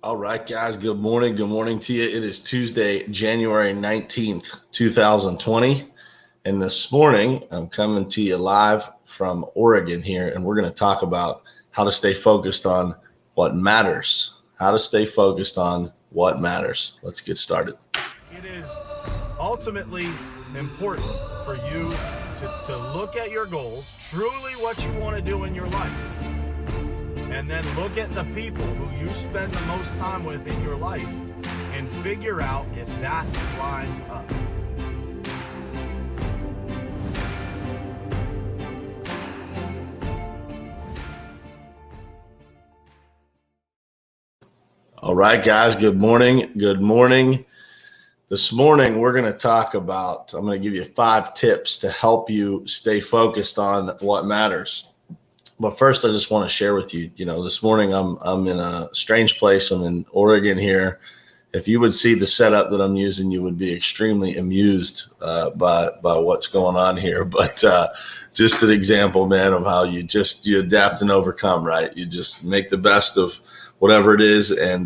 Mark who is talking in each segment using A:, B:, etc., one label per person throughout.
A: All right, guys. Good morning. Good morning to you. It is Tuesday, January 19th, 2020. And this morning, I'm coming to you live from Oregon here, and we're going to talk about how to stay focused on what matters. How to stay focused on what matters. Let's get started.
B: It is ultimately important for you to look at your goals, truly what you want to do in your life. And then look at the people who you spend the most time with in your life and figure out if that lines up.
A: All right, guys. Good morning. Good morning. This morning, we're going to talk about, I'm going to give you 5 tips to help you stay focused on what matters. But first, I just want to share with you, this morning I'm in a strange place. I'm in Oregon here. If you would see the setup that I'm using, you would be extremely amused by what's going on here. But just an example, man, of how you adapt and overcome, right? You just make the best of whatever it is. And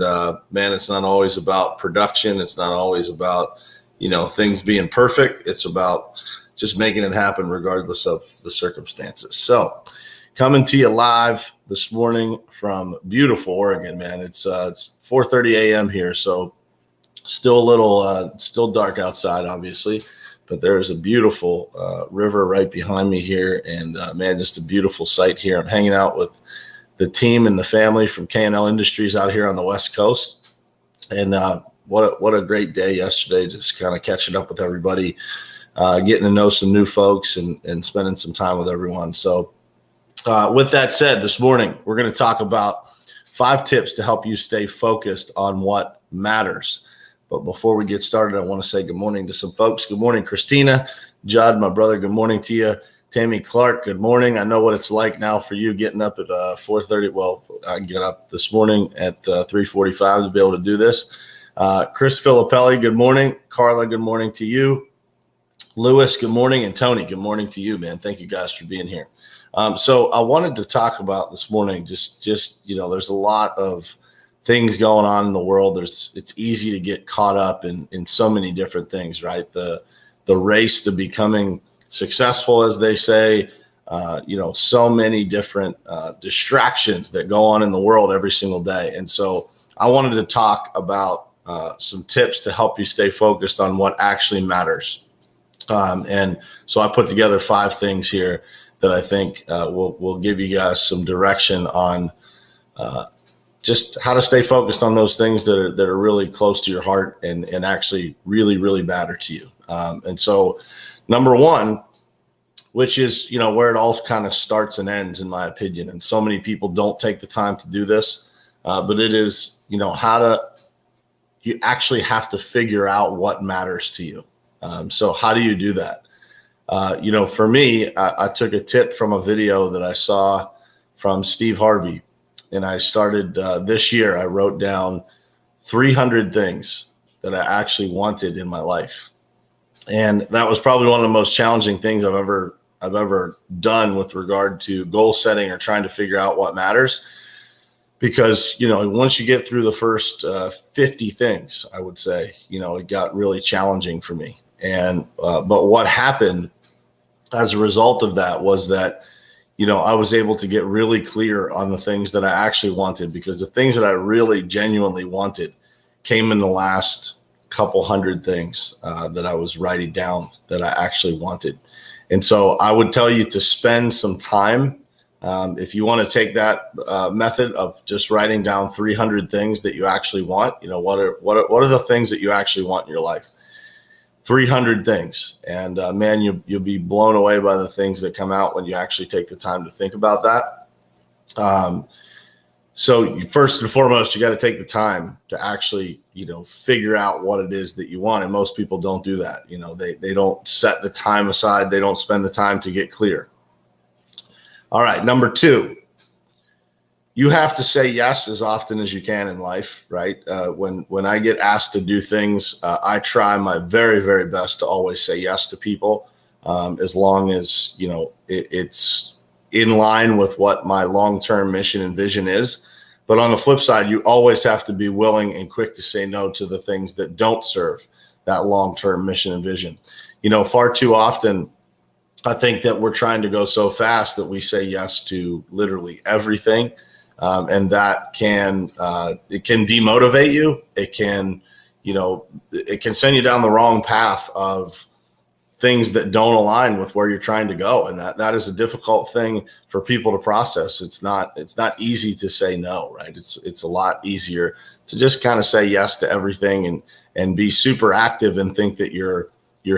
A: man, it's not always about production. It's not always about, things being perfect. It's about just making it happen regardless of the circumstances. So coming to you live this morning from beautiful Oregon, man. It's 4:30 a.m. here, so still a little still dark outside, obviously, but there is a beautiful river right behind me here, and man, just a beautiful sight here. I'm hanging out with the team and the family from K&L Industries out here on the West Coast, and what a great day yesterday, just kind of catching up with everybody, getting to know some new folks, and spending some time with everyone. So with that said, this morning, we're going to talk about 5 tips to help you stay focused on what matters. But before we get started, I want to say good morning to some folks. Good morning, Christina. Judd, my brother, good morning to you. Tammy Clark, good morning. I know what it's like now for you getting up at 4:30. Well, I get up this morning at 3:45 to be able to do this. Chris Filippelli, good morning. Carla, good morning to you. Lewis, good morning. And Tony, good morning to you, man. Thank you guys for being here. So I wanted to talk about this morning, just there's a lot of things going on in the world. It's easy to get caught up in so many different things, right? The race to becoming successful, as they say, so many different distractions that go on in the world every single day. And so I wanted to talk about some tips to help you stay focused on what actually matters. And so I put together 5 things here that I think will give you guys some direction on just how to stay focused on those things that are really close to your heart and actually really, really matter to you. And so number 1, which is, where it all kind of starts and ends, in my opinion. And so many people don't take the time to do this, but it is, you actually have to figure out what matters to you. So how do you do that? For me, I took a tip from a video that I saw from Steve Harvey, and I started this year. I wrote down 300 things that I actually wanted in my life, and that was probably one of the most challenging things I've ever done with regard to goal setting or trying to figure out what matters. Because once you get through the first 50 things, I would say it got really challenging for me. And but what happened as a result of that was that, I was able to get really clear on the things that I actually wanted, because the things that I really genuinely wanted came in the last couple hundred things that I was writing down that I actually wanted. And so I would tell you to spend some time. If you want to take that method of just writing down 300 things that you actually want, what are the things that you actually want in your life? 300 things. And man, you'll be blown away by the things that come out when you actually take the time to think about that. So first and foremost, you got to take the time to actually, figure out what it is that you want. And most people don't do that. They don't set the time aside. They don't spend the time to get clear. All right. Number 2, you have to say yes as often as you can in life, right? When I get asked to do things, I try my very, very best to always say yes to people, as long as, it's in line with what my long-term mission and vision is. But on the flip side, you always have to be willing and quick to say no to the things that don't serve that long-term mission and vision. Far too often, I think that we're trying to go so fast that we say yes to literally everything. And that it can demotivate you. It can send you down the wrong path of things that don't align with where you're trying to go. And that is a difficult thing for people to process. It's not easy to say no, right? It's a lot easier to just kind of say yes to everything and be super active and think that you're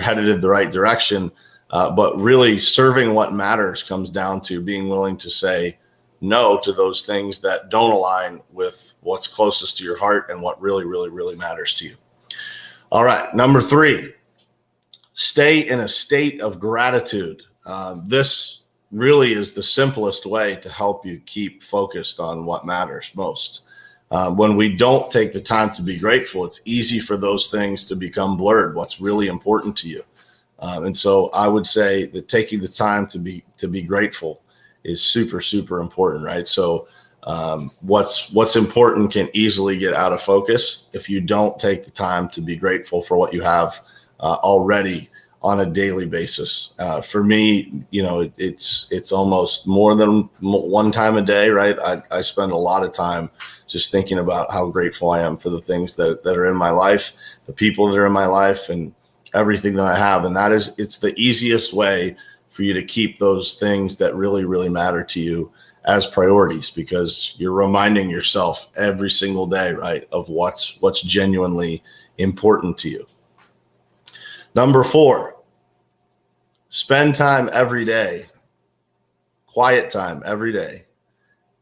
A: headed in the right direction. But really serving what matters comes down to being willing to say no to those things that don't align with what's closest to your heart and what really, really, really matters to you. All right. Number 3, stay in a state of gratitude. This really is the simplest way to help you keep focused on what matters most. When we don't take the time to be grateful, it's easy for those things to become blurred, what's really important to you. And so I would say that taking the time to be grateful is super, super important, right? So what's important can easily get out of focus if you don't take the time to be grateful for what you have already on a daily basis. For me, it's almost more than one time a day, right? I spend a lot of time just thinking about how grateful I am for the things that are in my life, the people that are in my life, and everything that I have. And it's the easiest way for you to keep those things that really, really matter to you as priorities, because you're reminding yourself every single day, right, of what's genuinely important to you. Number 4, spend time every day, quiet time every day,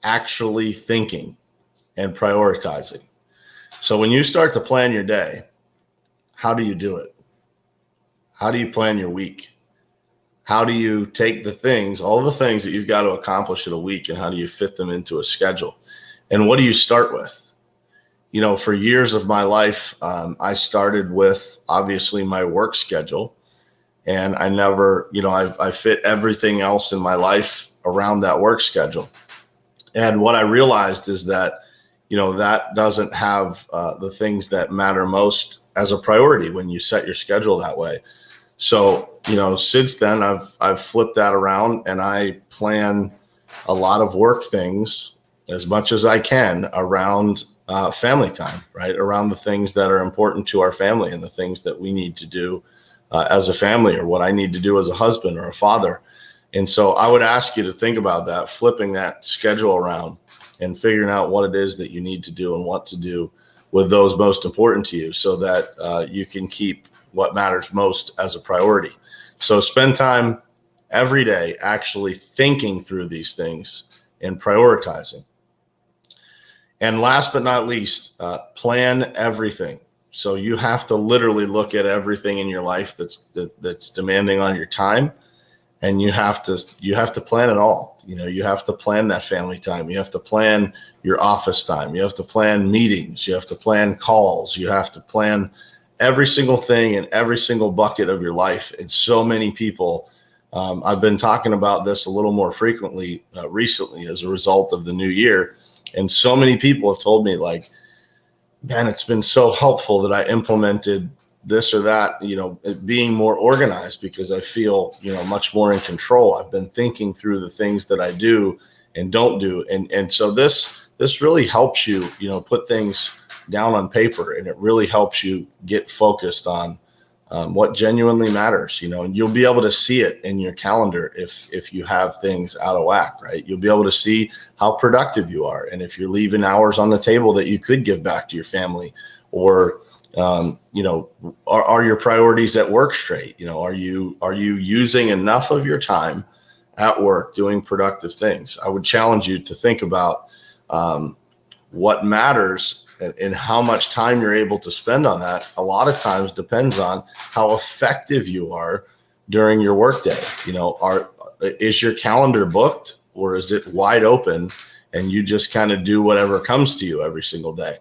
A: actually thinking and prioritizing. So when you start to plan your day, how do you do it? How do you plan your week? How do you take all the things that you've got to accomplish in a week, and how do you fit them into a schedule? And what do you start with? For years of my life, I started with obviously my work schedule, and I never, I fit everything else in my life around that work schedule. And what I realized is that, that doesn't have the things that matter most as a priority when you set your schedule that way. So, since then I've flipped that around, and I plan a lot of work things as much as I can around family time, right? Around the things that are important to our family and the things that we need to do as a family, or what I need to do as a husband or a father. And so I would ask you to think about that, flipping that schedule around and figuring out what it is that you need to do and what to do with those most important to you, so that you can keep what matters most as a priority. So spend time every day actually thinking through these things and prioritizing. And last but not least, plan everything. So you have to literally look at everything in your life that's demanding on your time, and you have to plan it all. You have to plan that family time. You have to plan your office time. You have to plan meetings. You have to plan calls. You have to plan every single thing in every single bucket of your life. And so many people, I've been talking about this a little more frequently recently as a result of the new year. And so many people have told me, like, man, it's been so helpful that I implemented this or that, being more organized, because I feel, much more in control. I've been thinking through the things that I do and don't do. And so this really helps you, put things down on paper, and it really helps you get focused on what genuinely matters, and you'll be able to see it in your calendar if you have things out of whack, right? You'll be able to see how productive you are, and if you're leaving hours on the table that you could give back to your family, or are your priorities at work straight? Are you using enough of your time at work doing productive things? I would challenge you to think about what matters and how much time you're able to spend on that. A lot of times depends on how effective you are during your workday. Is your calendar booked, or is it wide open and you just kind of do whatever comes to you every single day?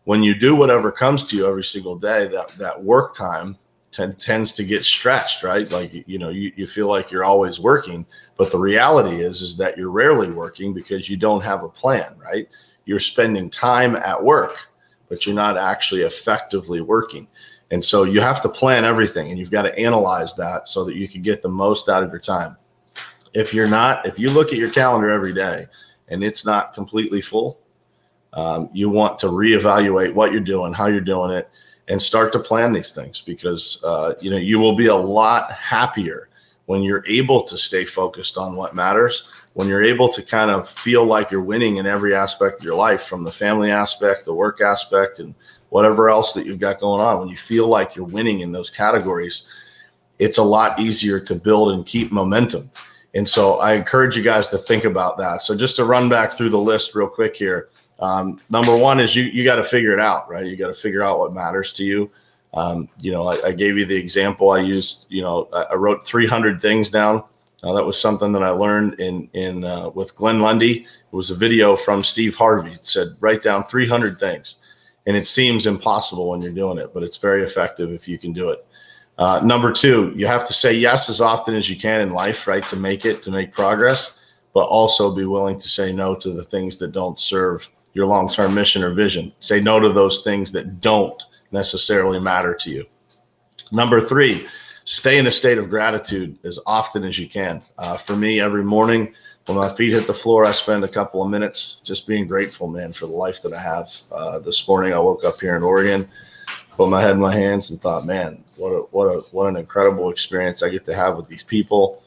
A: When you do whatever comes to you every single day, that work time tends to get stretched, right? Like, you feel like you're always working, but the reality is that you're rarely working because you don't have a plan, right? you're spending time at work, but you're not actually effectively working. And so you have to plan everything, and you've got to analyze that so that you can get the most out of your time. If you look at your calendar every day and it's not completely full, you want to reevaluate what you're doing, how you're doing it, and start to plan these things, because you will be a lot happier when you're able to stay focused on what matters, when you're able to kind of feel like you're winning in every aspect of your life, from the family aspect, the work aspect, and whatever else that you've got going on. When you feel like you're winning in those categories, it's a lot easier to build and keep momentum. And so I encourage you guys to think about that. So just to run back through the list real quick here. Number one is you got to figure it out, right? You got to figure out what matters to you. I gave you the example I used. I wrote 300 things down. That was something that I learned with Glenn Lundy. It was a video from Steve Harvey. It said, write down 300 things. And it seems impossible when you're doing it, but it's very effective if you can do it. Number two, you have to say yes as often as you can in life, right? To make progress, but also be willing to say no to the things that don't serve your long-term mission or vision. Say no to those things that don't necessarily matter to you. Number three, stay in a state of gratitude as often as you can. For me, every morning when my feet hit the floor, I spend a couple of minutes just being grateful, man, for the life that I have. This morning, I woke up here in Oregon, put my head in my hands, and thought, man, what an incredible experience I get to have with these people,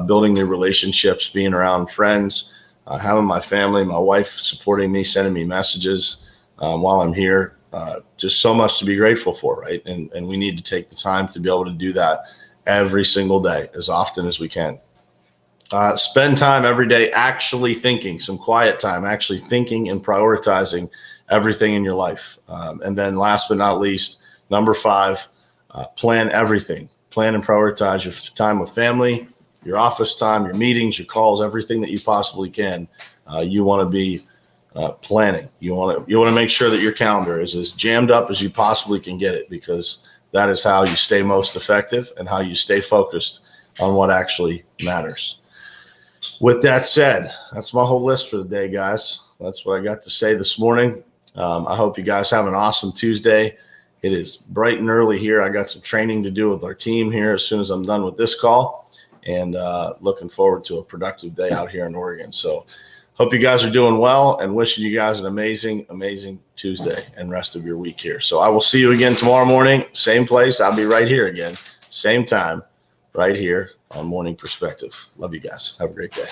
A: building new relationships, being around friends, having my family, my wife supporting me, sending me messages while I'm here. Just so much to be grateful for, right? And we need to take the time to be able to do that every single day, as often as we can. Spend time every day actually thinking, some quiet time, actually thinking and prioritizing everything in your life. And then last but not least, number five, plan everything. Plan and prioritize your time with family, your office time, your meetings, your calls, everything that you possibly can. You want to be planning. You want to make sure that your calendar is as jammed up as you possibly can get it, because that is how you stay most effective and how you stay focused on what actually matters. With that said, that's my whole list for the day, guys. That's what I got to say this morning. I hope you guys have an awesome Tuesday. It is bright and early here. I got some training to do with our team here as soon as I'm done with this call, and looking forward to a productive day out here in Oregon. So hope you guys are doing well, and wishing you guys an amazing, amazing Tuesday and rest of your week here. So I will see you again tomorrow morning, same place. I'll be right here again, same time, right here on Morning Perspective. Love you guys. Have a great day.